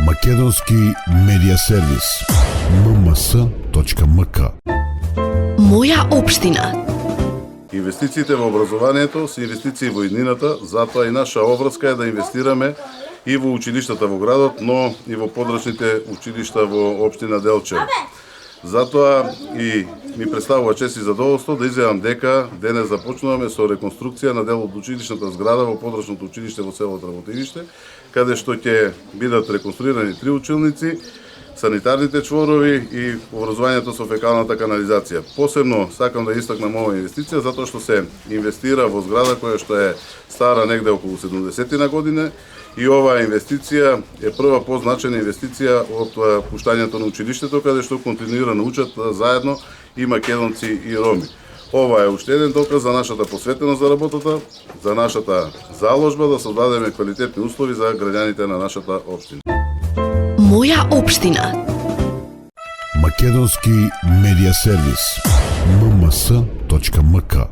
Македонски медиа сервис. mms.mk. Моја општина. Инвестициите во образованието се инвестиции во иднината, затоа и наша обврска е да инвестираме и во училиштата во градот, но и во подрачните училишта во општина Делчево. Затоа и ми представува чест и задоволство да изјавам дека денес започнуваме со реконструкција на дел од училишната зграда во подрачното училиште во село Работилиште, каде што ќе бидат реконструирани 3 училници, санитарните чворови и образованието со фекалната канализација. Посебно сакам да истакнам оваа инвестиција затоа што се инвестира во зграда која што е стара негде околу 70 на година и оваа инвестиција е прва позначена инвестиција од пуштањето на училиштето каде што континуирано учат заедно и македонци и роми. Ова е уште еден доказ за нашата посветеност за работата, за нашата заложба да создадеме квалитетни услови за граѓаните на нашата општина. Моја општина. Македонски медиа сервис. mms.mk.